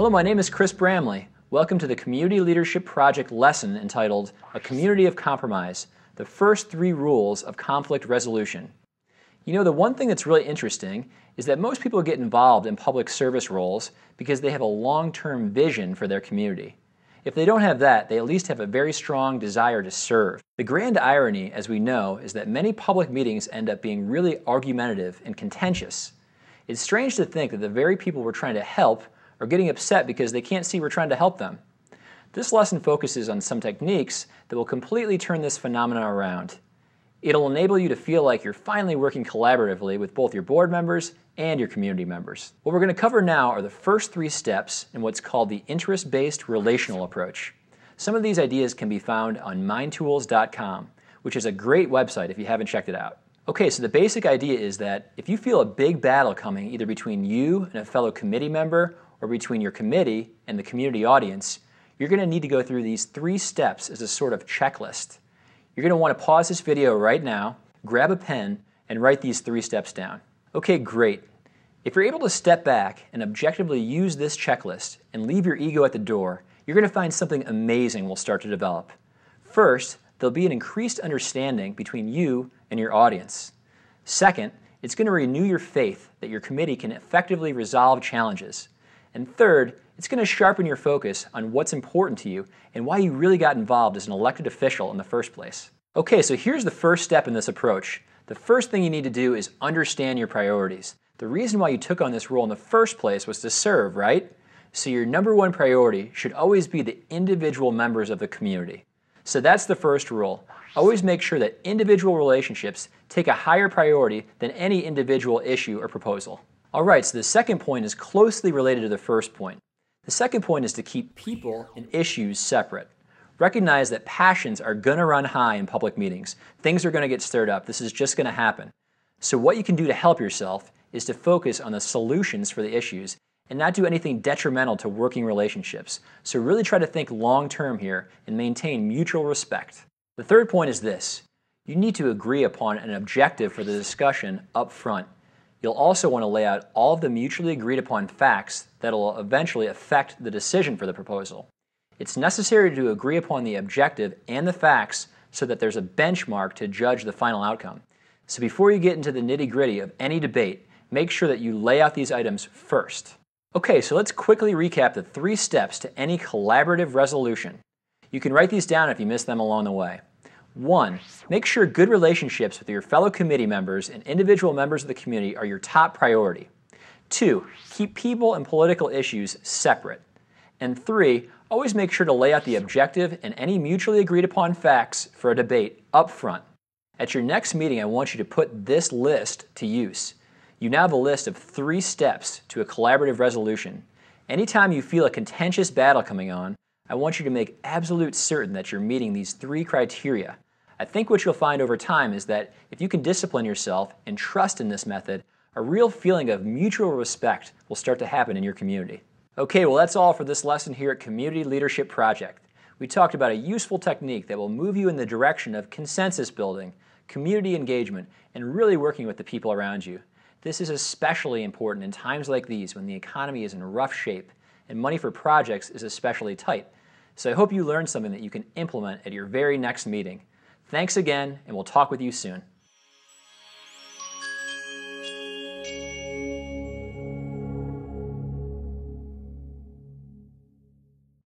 Hello, my name is Chris Bramley. Welcome to the Community Leadership Project lesson entitled A Community of Compromise, the First 3 Rules of Conflict Resolution. You know, the one thing that's really interesting is that most people get involved in public service roles because they have a long-term vision for their community. If they don't have that, they at least have a very strong desire to serve. The grand irony, as we know, is that many public meetings end up being really argumentative and contentious. It's strange to think that the very people we're trying to help are getting upset because they can't see we're trying to help them. This lesson focuses on some techniques that will completely turn this phenomenon around. It'll enable you to feel like you're finally working collaboratively with both your board members and your community members. What we're going to cover now are the first 3 steps in what's called the interest-based relational approach. Some of these ideas can be found on mindtools.com, which is a great website if you haven't checked it out. Okay, so the basic idea is that if you feel a big battle coming either between you and a fellow committee member or between your committee and the community audience, you're going to need to go through these 3 steps as a sort of checklist. You're going to want to pause this video right now, grab a pen, and write these 3 steps down. Okay, great. If you're able to step back and objectively use this checklist and leave your ego at the door, you're going to find something amazing will start to develop. First, there'll be an increased understanding between you and your audience. Second, it's going to renew your faith that your committee can effectively resolve challenges. And third, it's going to sharpen your focus on what's important to you and why you really got involved as an elected official in the first place. Okay, so here's the first step in this approach. The first thing you need to do is understand your priorities. The reason why you took on this role in the first place was to serve, right? So your number 1 priority should always be the individual members of the community. So that's the first rule. Always make sure that individual relationships take a higher priority than any individual issue or proposal. All right, so the second point is closely related to the first point. The second point is to keep people and issues separate. Recognize that passions are going to run high in public meetings. Things are going to get stirred up. This is just going to happen. So what you can do to help yourself is to focus on the solutions for the issues and not do anything detrimental to working relationships. So really try to think long-term here and maintain mutual respect. The third point is this. You need to agree upon an objective for the discussion up front. You'll also want to lay out all of the mutually agreed upon facts that will eventually affect the decision for the proposal. It's necessary to agree upon the objective and the facts so that there's a benchmark to judge the final outcome. So before you get into the nitty-gritty of any debate, make sure that you lay out these items first. Okay, so let's quickly recap the 3 steps to any collaborative resolution. You can write these down if you missed them along the way. 1. Make sure good relationships with your fellow committee members and individual members of the community are your top priority. 2. Keep people and political issues separate. And 3. Always make sure to lay out the objective and any mutually agreed upon facts for a debate up front. At your next meeting, I want you to put this list to use. You now have a list of 3 steps to a collaborative resolution. Anytime you feel a contentious battle coming on, I want you to make absolute certain that you're meeting these 3 criteria. I think what you'll find over time is that if you can discipline yourself and trust in this method, a real feeling of mutual respect will start to happen in your community. Okay, well that's all for this lesson here at Community Leadership Project. We talked about a useful technique that will move you in the direction of consensus building, community engagement, and really working with the people around you. This is especially important in times like these when the economy is in rough shape and money for projects is especially tight. So I hope you learned something that you can implement at your very next meeting. Thanks again, and we'll talk with you soon.